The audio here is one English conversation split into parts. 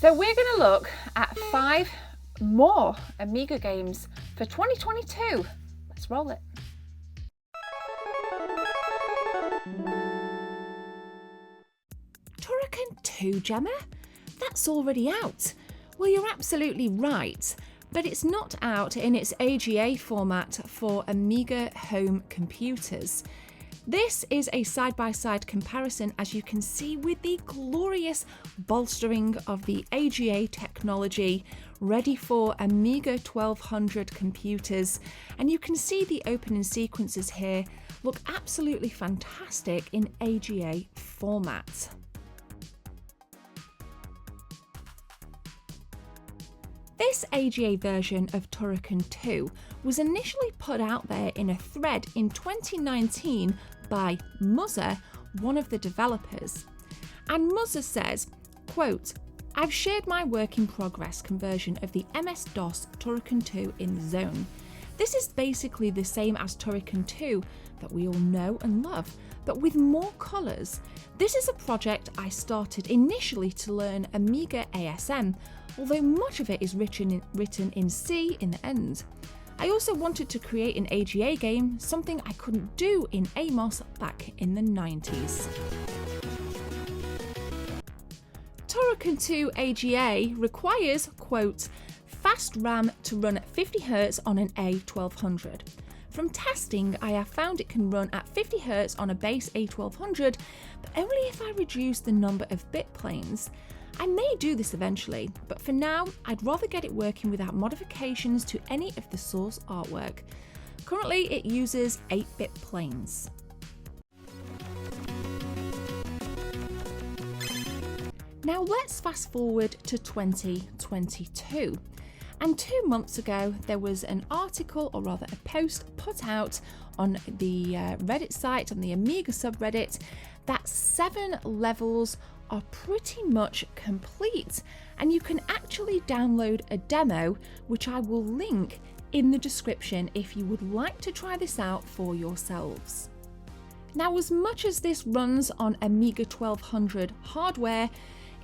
So we're going to look at 5 more Amiga games for 2022. Let's roll it. Turrican 2, Gemma? That's already out. Well, you're absolutely right, but it's not out in its AGA format for Amiga home computers. This is a side-by-side comparison, as you can see, with the glorious bolstering of the AGA technology ready for Amiga 1200 computers, and you can see the opening sequences here look absolutely fantastic in AGA format. This AGA version of Turrican 2 was initially put out there in a thread in 2019 by Muzza, one of the developers. And Muzza says, quote, "I've shared my work in progress conversion of the MS-DOS Turrican 2 in Zone. This is basically the same as Turrican 2 that we all know and love, but with more colours. This is a project I started initially to learn Amiga ASM, although much of it is written in C in the end. I also wanted to create an AGA game, something I couldn't do in Amos back in the 90s. Turrican 2 AGA requires, quote, fast RAM to run at 50 Hz on an A1200. From testing, I have found it can run at 50 Hz on a base A1200, but only if I reduce the number of bit planes. I may do this eventually, but for now, I'd rather get it working without modifications to any of the source artwork. Currently, it uses 8-bit planes." Now let's fast forward to 2022. And 2 months ago, there was an article, or rather a post, put out on the Reddit site, on the Amiga subreddit, that 7 levels are pretty much complete, and you can actually download a demo, which I will link in the description if you would like to try this out for yourselves. Now, as much as this runs on Amiga 1200 hardware,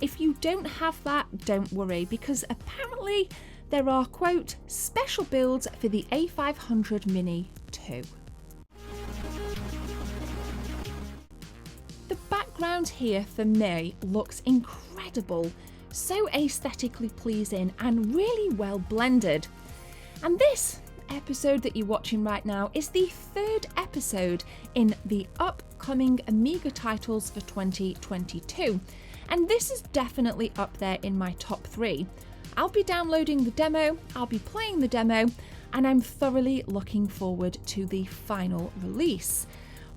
if you don't have that, don't worry, because apparently there are, quote, special builds for the A500 Mini too. The background here for me looks incredible, so aesthetically pleasing and really well blended. And this episode that you're watching right now is the 3rd episode in the upcoming Amiga titles for 2022, and this is definitely up there in my top 3. I'll be downloading the demo, I'll be playing the demo, and I'm thoroughly looking forward to the final release.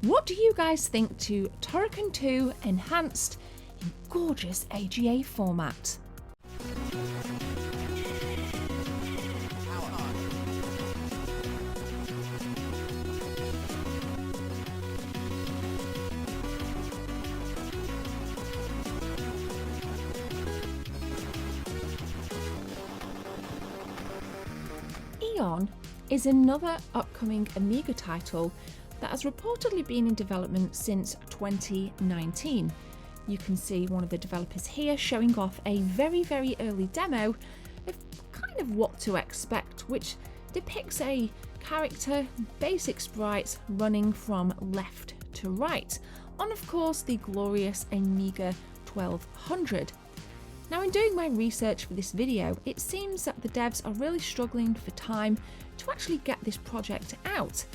What do you guys think to Turrican 2 enhanced in gorgeous AGA format? Eon is another upcoming Amiga title that has reportedly been in development since 2019. You can see one of the developers here showing off a very early demo of kind of what to expect, which depicts a character, basic sprites running from left to right on, of course, the glorious Amiga 1200. Now, in doing my research for this video, it seems that the devs are really struggling for time to actually get this project out.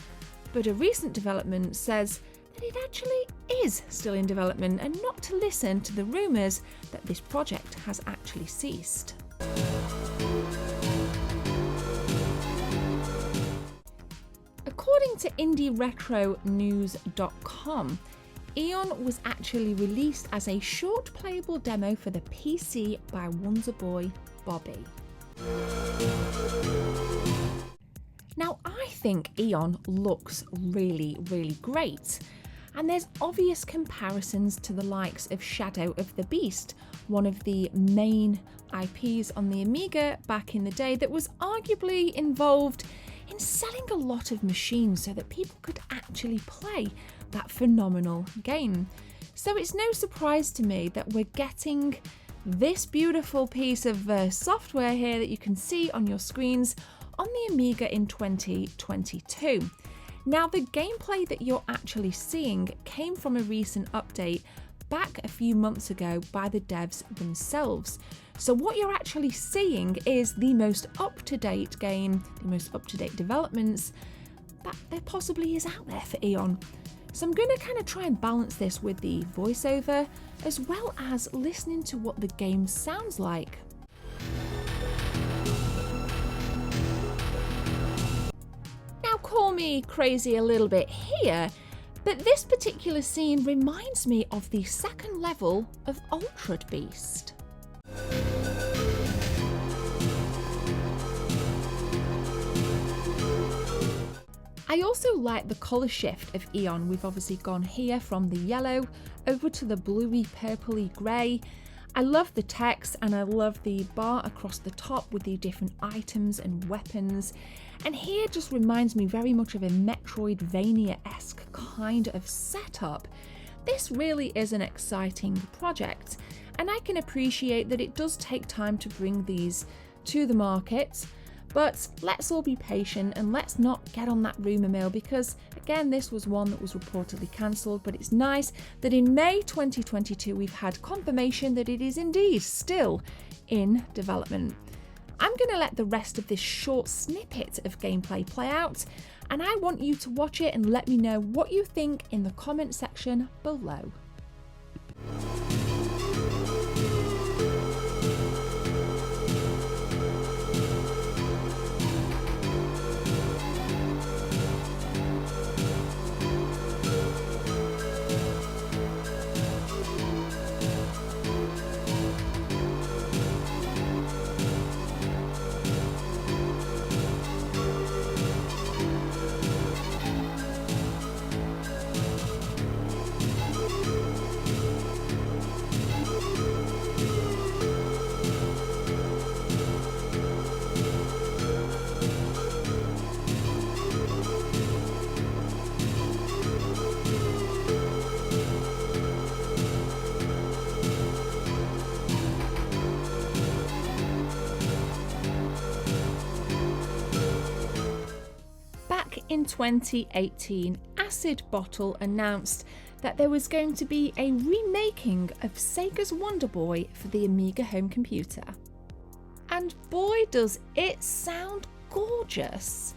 But a recent development says that it actually is still in development, and not to listen to the rumours that this project has actually ceased. According to indieretronews.com, Eon was actually released as a short playable demo for the PC by Wonderboy Bobby. Now, I think Eon looks really great, and there's obvious comparisons to the likes of Shadow of the Beast, one of the main IPs on the Amiga back in the day that was arguably involved in selling a lot of machines so that people could actually play that phenomenal game. So it's no surprise to me that we're getting this beautiful piece of software here that you can see on your screens on the Amiga in 2022. Now, the gameplay that you're actually seeing came from a recent update back a few months ago by the devs themselves. So what you're actually seeing is the most up-to-date game, the most up-to-date developments that there possibly is out there for Eon. So I'm going to kind of try and balance this with the voiceover, as well as listening to what the game sounds like. Now, call me crazy a little bit here, but this particular scene reminds me of the second level of Altered Beast. I also like the colour shift of Eon. We've obviously gone here from the yellow over to the bluey purpley grey. I love the text and I love the bar across the top with the different items and weapons. And here just reminds me very much of a Metroidvania-esque kind of setup. This really is an exciting project, and I can appreciate that it does take time to bring these to the market. But let's all be patient and let's not get on that rumour mill, because again, this was one that was reportedly cancelled, but it's nice that in May 2022 we've had confirmation that it is indeed still in development. I'm going to let the rest of this short snippet of gameplay play out, and I want you to watch it and let me know what you think in the comment section below. In 2018, Acid Bottle announced that there was going to be a remaking of Sega's Wonderboy for the Amiga home computer. And boy does it sound gorgeous!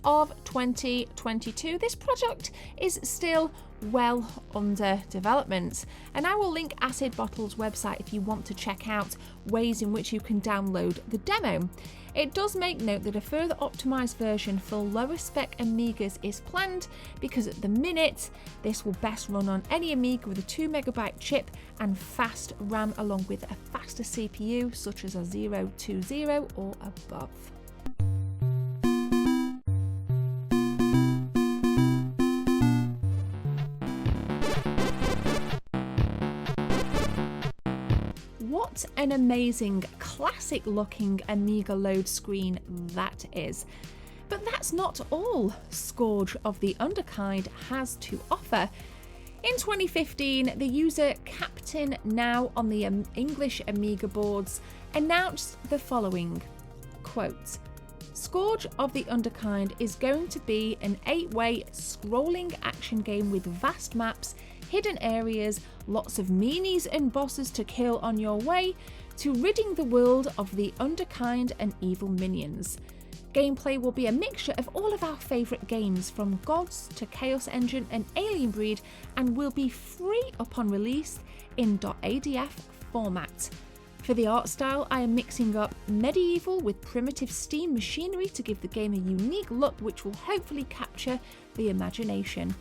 Of 2022, this project is still well under development, and I will link Acid Bottle's website if you want to check out ways in which you can download the demo. It does make note that a further optimised version for lower spec Amigas is planned, because at the minute this will best run on any Amiga with a 2MB chip and fast RAM, along with a faster CPU such as a 020 or above. What an amazing, classic looking Amiga load screen that is. But that's not all Scourge of the Underkind has to offer. In 2015, the user Captain, now on the English Amiga boards, announced the following, quote, "Scourge of the Underkind is going to be an 8-way scrolling action game with vast maps, hidden areas, lots of meanies and bosses to kill on your way to ridding the world of the Underkind and evil minions. Gameplay will be a mixture of all of our favourite games, from Gods to Chaos Engine and Alien Breed, and will be free upon release in .adf format. For the art style, I am mixing up medieval with primitive steam machinery to give the game a unique look which will hopefully capture the imagination."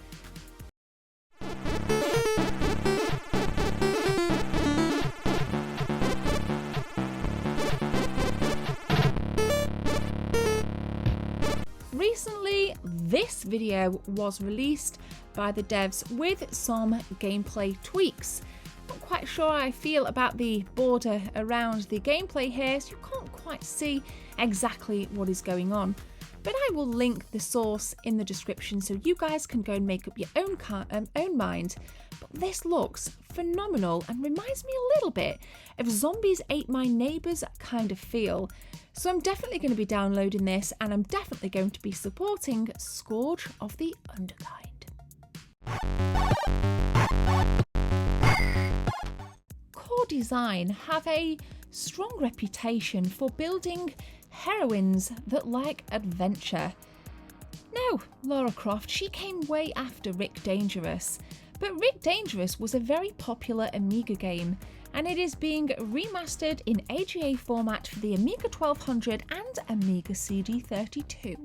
Recently, this video was released by the devs with some gameplay tweaks. Not quite sure how I feel about the border around the gameplay here, so you can't quite quite see exactly what is going on. But I will link the source in the description so you guys can go and make up your own mind. But this looks phenomenal and reminds me a little bit of Zombies Ate My Neighbours kind of feel. So I'm definitely going to be downloading this, and I'm definitely going to be supporting Scourge of the Underkind. Core Design have a strong reputation for building heroines that like adventure. Now, Lara Croft, she came way after Rick Dangerous, but Rick Dangerous was a very popular Amiga game, and it is being remastered in AGA format for the Amiga 1200 and Amiga CD32.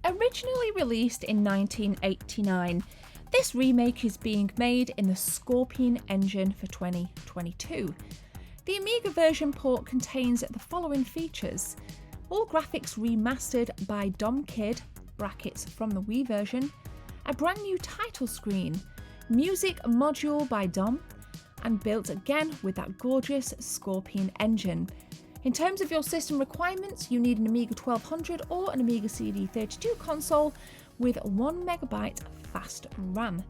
Originally released in 1989, this remake is being made in the Scorpion engine for 2022. The Amiga version port contains the following features: all graphics remastered by Dom Kid (brackets from the Wii version), a brand new title screen, music module by Dom, and built again with that gorgeous Scorpion engine. In terms of your system requirements, you need an Amiga 1200 or an Amiga CD32 console with 1MB fast RAM.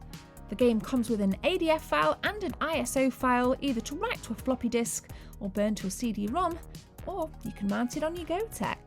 The game comes with an ADF file and an ISO file, either to write to a floppy disk or burn to a CD-ROM, or you can mount it on your GoTech.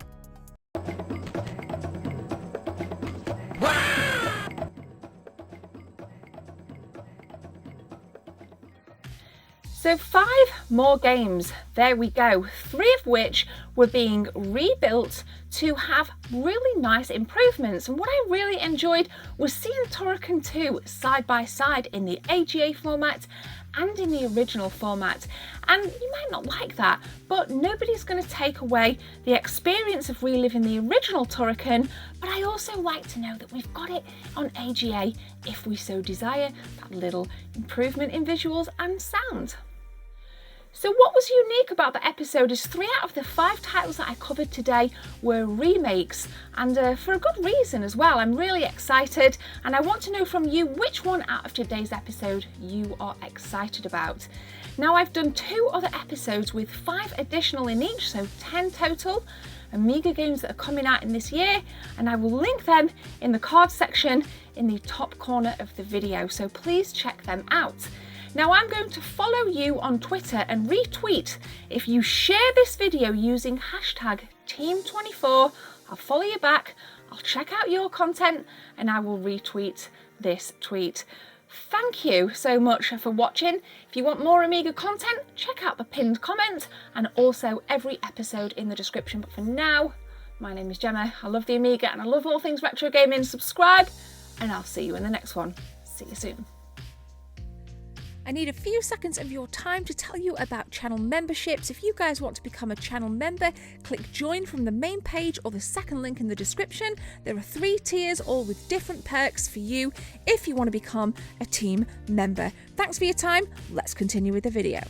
So 5 more games, there we go, 3 of which were being rebuilt to have really nice improvements. And what I really enjoyed was seeing Turrican 2 side by side in the AGA format and in the original format. And you might not like that, but nobody's going to take away the experience of reliving the original Turrican. But I also like to know that we've got it on AGA if we so desire, that little improvement in visuals and sound. So what was unique about the episode is 3 out of the 5 titles that I covered today were remakes, and for a good reason as well. I'm really excited, and I want to know from you which one out of today's episode you are excited about. Now, I've done 2 other episodes with 5 additional in each, so 10 total Amiga games that are coming out in this year, and I will link them in the cards section in the top corner of the video, so please check them out. Now, I'm going to follow you on Twitter and retweet if you share this video using hashtag Team24. I'll follow you back, I'll check out your content, and I will retweet this tweet. Thank you so much for watching. If you want more Amiga content, check out the pinned comment and also every episode in the description. But for now, my name is Gemma. I love the Amiga and I love all things retro gaming. Subscribe, and I'll see you in the next one. See you soon. I need a few seconds of your time to tell you about channel memberships. If you guys want to become a channel member, click join from the main page or the second link in the description. There are 3 tiers, all with different perks for you if you want to become a team member. Thanks for your time. Let's continue with the video.